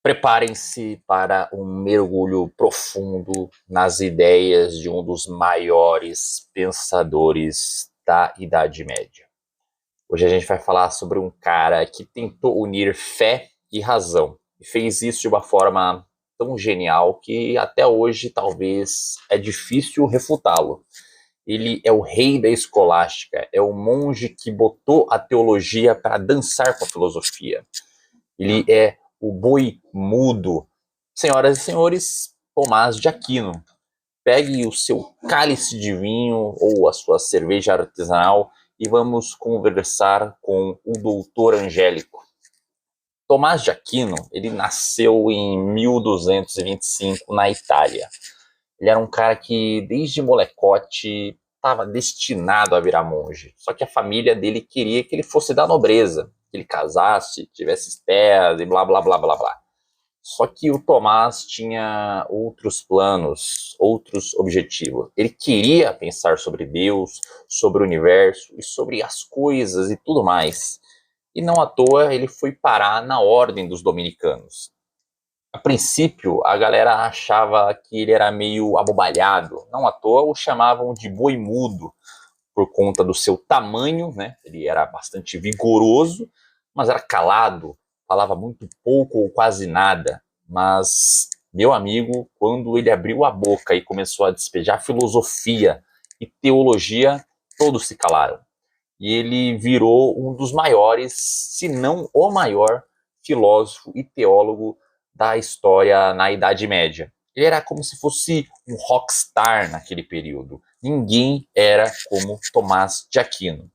Preparem-se para um mergulho profundo nas ideias de um dos maiores pensadores da Idade Média. Hoje a gente vai falar sobre um cara que tentou unir fé e razão, e fez isso de uma forma tão genial que até hoje talvez é difícil refutá-lo. Ele é o rei da escolástica, é o monge que botou a teologia para dançar com a filosofia. Ele é o boi mudo. Senhoras e senhores, Tomás de Aquino. Pegue o seu cálice de vinho ou a sua cerveja artesanal e vamos conversar com o doutor Angélico. Tomás de Aquino, ele nasceu em 1225 na Itália. Ele era um cara que desde molecote estava destinado a virar monge. Só que a família dele queria que ele fosse da nobreza, que ele casasse, tivesse terras e blá blá blá blá blá. Só que o Tomás tinha outros planos, outros objetivos. Ele queria pensar sobre Deus, sobre o universo e sobre as coisas e tudo mais. E não à toa ele foi parar na Ordem dos Dominicanos. A princípio, a galera achava que ele era meio abobalhado. Não à toa o chamavam de boi mudo, por conta do seu tamanho, né? Ele era bastante vigoroso, mas era calado, falava muito pouco ou quase nada. Mas, meu amigo, quando ele abriu a boca e começou a despejar filosofia e teologia, todos se calaram. E ele virou um dos maiores, se não o maior, filósofo e teólogo da história na Idade Média. Ele era como se fosse um rockstar naquele período. Ninguém era como Tomás de Aquino.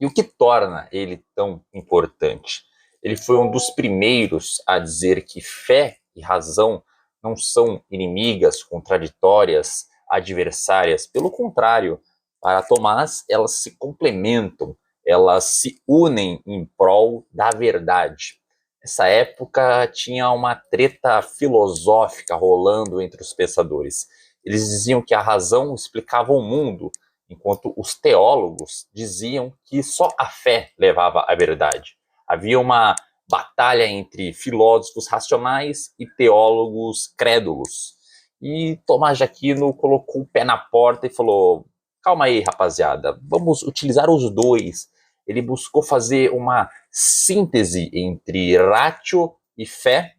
E o que torna ele tão importante? Ele foi um dos primeiros a dizer que fé e razão não são inimigas, contraditórias, adversárias. Pelo contrário, para Tomás, elas se complementam, elas se unem em prol da verdade. Nessa época tinha uma treta filosófica rolando entre os pensadores. Eles diziam que a razão explicava o mundo, enquanto os teólogos diziam que só a fé levava à verdade. Havia uma batalha entre filósofos racionais e teólogos crédulos. E Tomás de Aquino colocou o pé na porta e falou: calma aí, rapaziada, vamos utilizar os dois. Ele buscou fazer uma síntese entre ratio e fé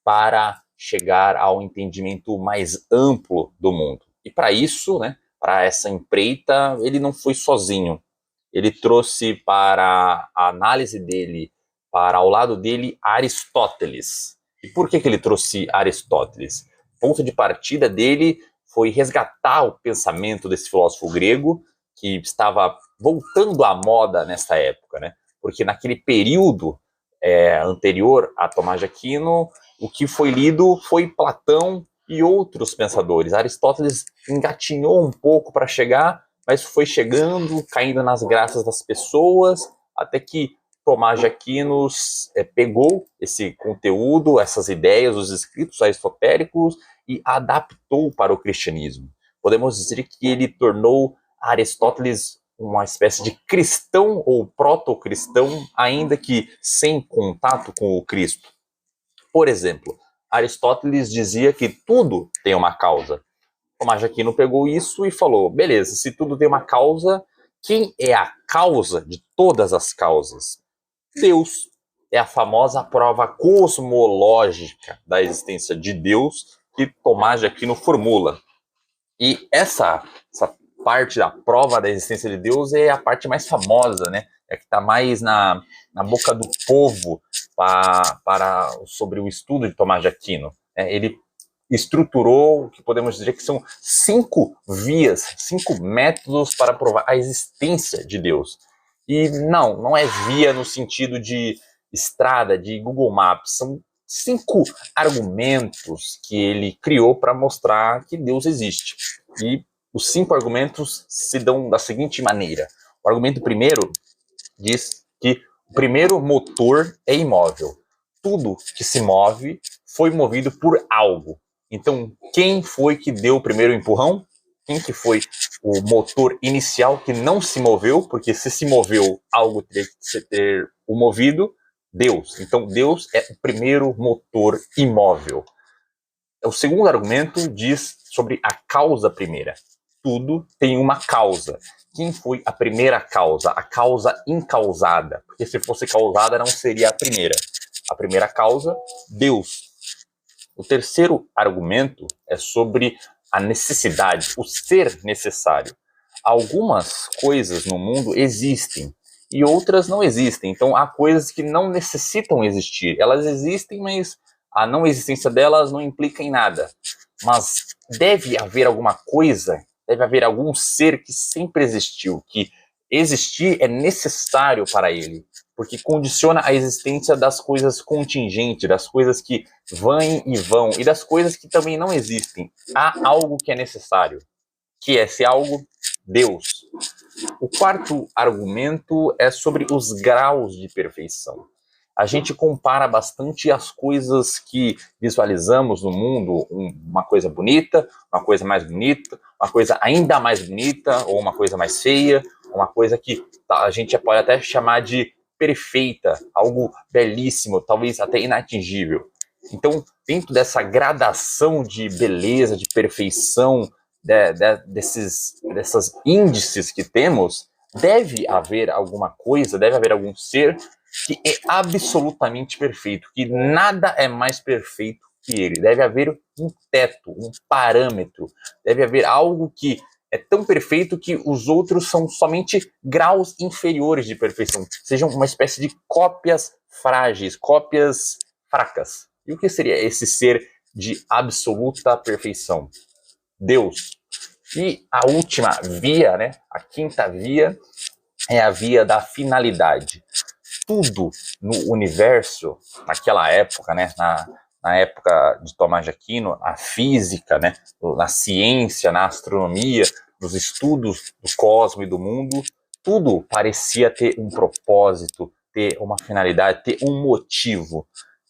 para chegar ao entendimento mais amplo do mundo. E para isso, né, para essa empreita, ele não foi sozinho. Ele trouxe para a análise dele, para ao lado dele, Aristóteles. E por que ele trouxe Aristóteles? O ponto de partida dele foi resgatar o pensamento desse filósofo grego que estava voltando à moda nessa época, né? Porque naquele período anterior a Tomás de Aquino, o que foi lido foi Platão e outros pensadores. Aristóteles engatinhou um pouco para chegar, mas foi chegando, caindo nas graças das pessoas, até que Tomás de Aquino pegou esse conteúdo, essas ideias, os escritos aristotélicos e adaptou para o cristianismo. Podemos dizer que ele tornou Aristóteles uma espécie de cristão ou proto-cristão, ainda que sem contato com o Cristo. Por exemplo, Aristóteles dizia que tudo tem uma causa. Tomás de Aquino pegou isso e falou: beleza, se tudo tem uma causa, quem é a causa de todas as causas? Deus. É a famosa prova cosmológica da existência de Deus que Tomás de Aquino formula. E essa parte da prova da existência de Deus é a parte mais famosa, né? É que está mais na boca do povo sobre o estudo de Tomás de Aquino. Ele estruturou o que podemos dizer que são 5 vias, 5 métodos para provar a existência de Deus. E não é via no sentido de estrada, de Google Maps, são 5 argumentos que ele criou para mostrar que Deus existe. E os 5 argumentos se dão da seguinte maneira. O argumento primeiro diz que o primeiro motor é imóvel. Tudo que se move foi movido por algo. Então, quem foi que deu o primeiro empurrão? Quem que foi o motor inicial que não se moveu? Porque se moveu, algo teria que ter o movido. Deus. Então, Deus é o primeiro motor imóvel. O segundo argumento diz sobre a causa primeira. Tudo tem uma causa. Quem foi a primeira causa? A causa incausada. Porque se fosse causada, não seria a primeira. A primeira causa, Deus. O terceiro argumento é sobre a necessidade, o ser necessário. Algumas coisas no mundo existem e outras não existem. Então, há coisas que não necessitam existir. Elas existem, mas a não existência delas não implica em nada. Mas deve haver alguma coisa, deve haver algum ser que sempre existiu, que existir é necessário para ele, porque condiciona a existência das coisas contingentes, das coisas que vêm e vão, e das coisas que também não existem. Há algo que é necessário, que é esse algo, Deus. O quarto argumento é sobre os graus de perfeição. A gente compara bastante as coisas que visualizamos no mundo, uma coisa bonita, uma coisa mais bonita, uma coisa ainda mais bonita, ou uma coisa mais feia, uma coisa que a gente pode até chamar de perfeita, algo belíssimo, talvez até inatingível. Então, dentro dessa gradação de beleza, de perfeição, dessas índices que temos, deve haver alguma coisa, deve haver algum ser que é absolutamente perfeito, que nada é mais perfeito que ele. Deve haver um teto, um parâmetro, deve haver algo que é tão perfeito que os outros são somente graus inferiores de perfeição, sejam uma espécie de cópias frágeis, cópias fracas. E o que seria esse ser de absoluta perfeição? Deus. E a última via, né, a quinta via, é a via da finalidade. Tudo no universo, naquela época, né, na época de Tomás de Aquino, a física, né, na ciência, na astronomia, nos estudos do cosmos e do mundo, tudo parecia ter um propósito, ter uma finalidade, ter um motivo.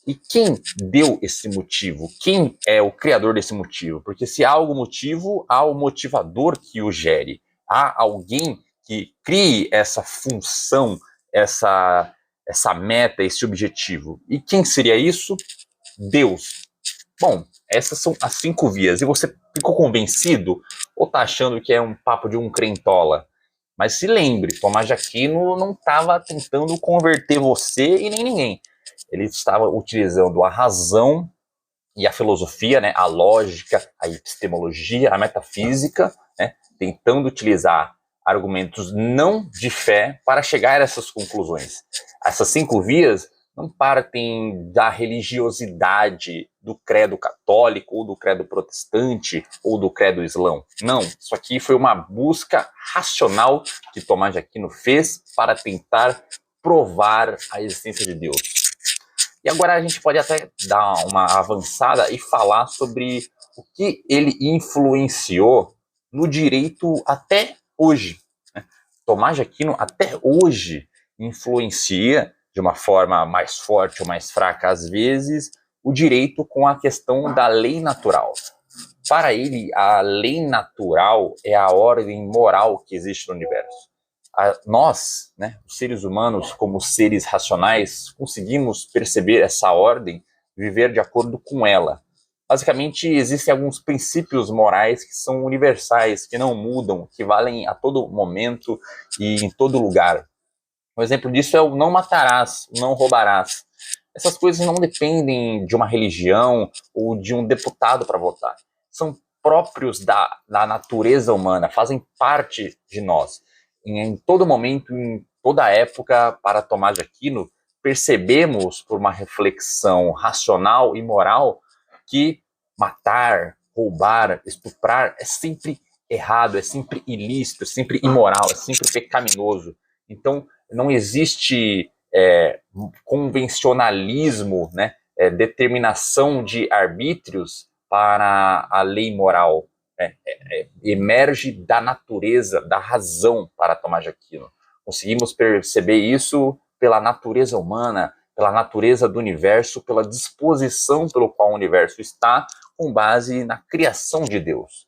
E quem deu esse motivo? Quem é o criador desse motivo? Porque se há algum motivo, há o motivador que o gere. Há alguém que crie essa função, essa meta, esse objetivo. E quem seria isso? Deus. Bom, essas são as 5 vias. E você ficou convencido? Ou está achando que é um papo de um crentola? Mas se lembre, Tomás de Aquino não estava tentando converter você e nem ninguém. Ele estava utilizando a razão e a filosofia, né, a lógica, a epistemologia, a metafísica, né, tentando utilizar argumentos não de fé para chegar a essas conclusões. Essas 5 vias não partem da religiosidade do credo católico, ou do credo protestante, ou do credo islão. Não, isso aqui foi uma busca racional que Tomás de Aquino fez para tentar provar a existência de Deus. E agora a gente pode até dar uma avançada e falar sobre o que ele influenciou no direito até hoje. Tomás de Aquino até hoje influencia de uma forma mais forte ou mais fraca às vezes o direito com a questão da lei natural. Para ele, a lei natural é a ordem moral que existe no universo. Nós, né, os seres humanos, como seres racionais, conseguimos perceber essa ordem, viver de acordo com ela. Basicamente, existem alguns princípios morais que são universais, que não mudam, que valem a todo momento e em todo lugar. Um exemplo disso é o não matarás, o não roubarás. Essas coisas não dependem de uma religião ou de um deputado para votar. São próprios da natureza humana, fazem parte de nós. Em todo momento, em toda época, para Tomás de Aquino, percebemos, por uma reflexão racional e moral, que matar, roubar, estuprar é sempre errado, é sempre ilícito, é sempre imoral, é sempre pecaminoso. Então, não existe convencionalismo, né, determinação de arbítrios para a lei moral. Emerge da natureza, da razão para Tomás de Aquino. Conseguimos perceber isso pela natureza humana, pela natureza do universo, pela disposição pelo qual o universo está, com base na criação de Deus.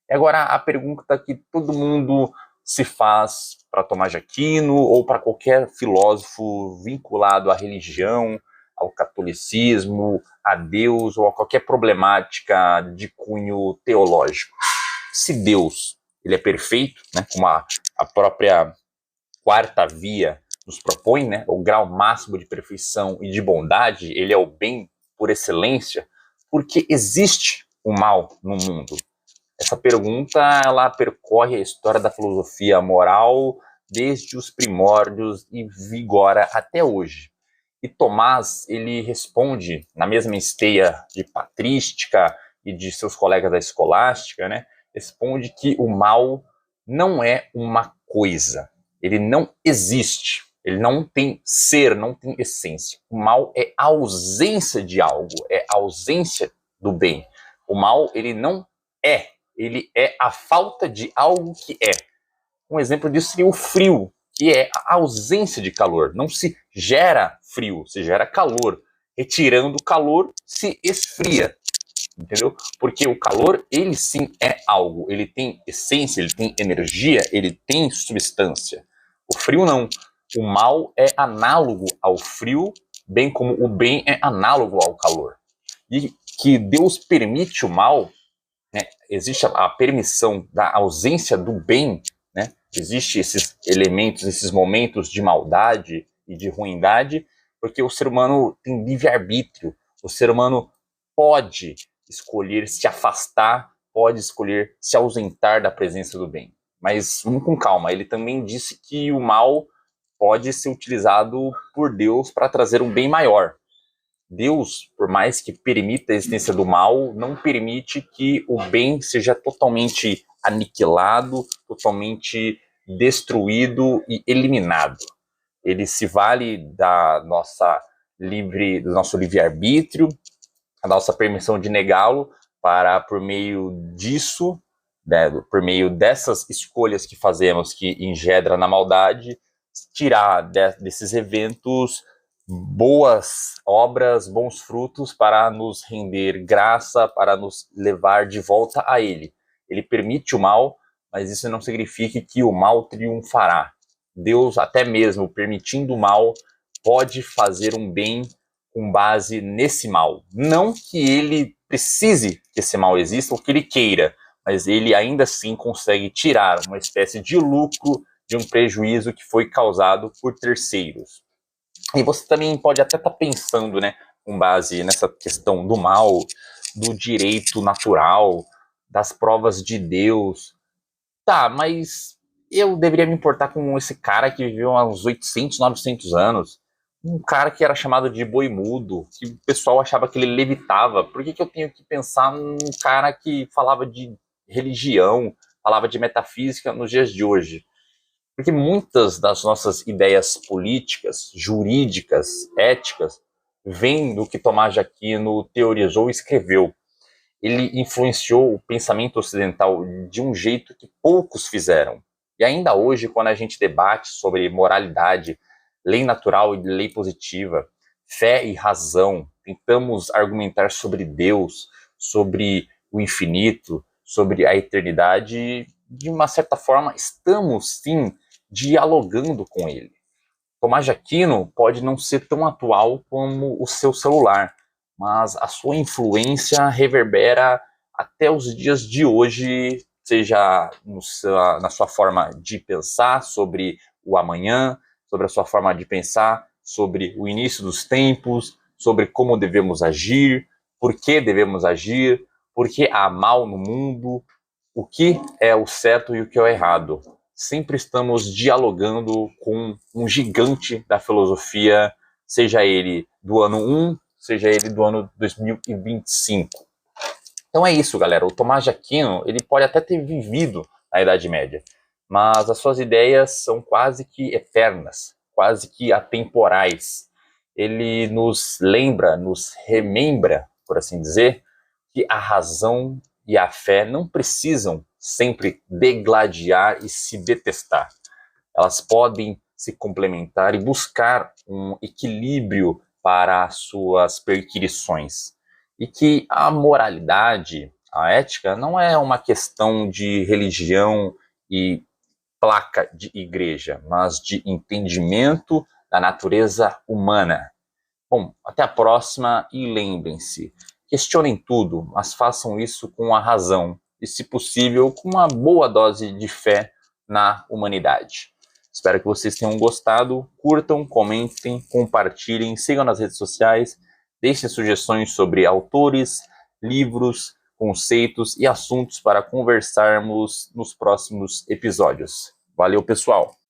E agora a pergunta que todo mundo se faz para Tomás de Aquino ou para qualquer filósofo vinculado à religião, ao catolicismo, a Deus ou a qualquer problemática de cunho teológico. Se Deus ele é perfeito, né, como a própria quarta via nos propõe, né, o grau máximo de perfeição e de bondade, ele é o bem por excelência, porque existe o mal no mundo. Essa pergunta ela percorre a história da filosofia moral desde os primórdios e vigora até hoje. E Tomás ele responde na mesma esteia de patrística e de seus colegas da escolástica, né? Responde que o mal não é uma coisa, ele não existe, ele não tem ser, não tem essência. O mal é a ausência de algo, é a ausência do bem. O mal ele não é, ele é a falta de algo que é. Um exemplo disso seria o frio, que é a ausência de calor. Não se gera frio, se gera calor. Retirando o calor, se esfria. Entendeu? Porque o calor, ele sim é algo. Ele tem essência, ele tem energia, ele tem substância. O frio não. O mal é análogo ao frio, bem como o bem é análogo ao calor. E que Deus permite o mal, né? Existe a permissão da ausência do bem, né? Existem esses elementos, esses momentos de maldade e de ruindade, porque o ser humano tem livre-arbítrio. O ser humano pode escolher se afastar, pode escolher se ausentar da presença do bem. Mas vamos com calma, ele também disse que o mal pode ser utilizado por Deus para trazer um bem maior. Deus, por mais que permita a existência do mal, não permite que o bem seja totalmente aniquilado, totalmente destruído e eliminado. Ele se vale do nosso livre-arbítrio, a nossa permissão de negá-lo, para, por meio disso, né, por meio dessas escolhas que fazemos, que engendra na maldade, tirar desses eventos boas obras, bons frutos para nos render graça, para nos levar de volta a Ele. Ele permite o mal, mas isso não significa que o mal triunfará. Deus, até mesmo permitindo o mal, pode fazer um bem com base nesse mal. Não que ele precise que esse mal exista ou que ele queira, mas ele ainda assim consegue tirar uma espécie de lucro de um prejuízo que foi causado por terceiros. E você também pode até estar pensando, né, com base nessa questão do mal, do direito natural, das provas de Deus. Tá, mas eu deveria me importar com esse cara que viveu há uns 800, 900 anos. Um cara que era chamado de boi mudo, que o pessoal achava que ele levitava. Por que eu tenho que pensar num cara que falava de religião, falava de metafísica nos dias de hoje? Porque muitas das nossas ideias políticas, jurídicas, éticas, vêm do que Tomás de Aquino teorizou e escreveu. Ele influenciou o pensamento ocidental de um jeito que poucos fizeram. E ainda hoje, quando a gente debate sobre moralidade, lei natural e lei positiva, fé e razão, tentamos argumentar sobre Deus, sobre o infinito, sobre a eternidade, de uma certa forma, estamos sim dialogando com ele. Tomás de Aquino pode não ser tão atual como o seu celular, mas a sua influência reverbera até os dias de hoje, seja na sua forma de pensar sobre o amanhã, sobre a sua forma de pensar sobre o início dos tempos, sobre como devemos agir, por que devemos agir, por que há mal no mundo, o que é o certo e o que é o errado. Sempre estamos dialogando com um gigante da filosofia, seja ele do ano 1, seja ele do ano 2025. Então é isso, galera. O Tomás de Aquino, ele pode até ter vivido na Idade Média, mas as suas ideias são quase que eternas, quase que atemporais. Ele nos lembra, nos remembra, por assim dizer, que a razão e a fé não precisam sempre degladiar e se detestar. Elas podem se complementar e buscar um equilíbrio para as suas perquisições. E que a moralidade, a ética, não é uma questão de religião e placa de igreja, mas de entendimento da natureza humana. Bom, até a próxima e lembrem-se, questionem tudo, mas façam isso com a razão e, se possível, com uma boa dose de fé na humanidade. Espero que vocês tenham gostado, curtam, comentem, compartilhem, sigam nas redes sociais, deixem sugestões sobre autores, livros, conceitos e assuntos para conversarmos nos próximos episódios. Valeu, pessoal!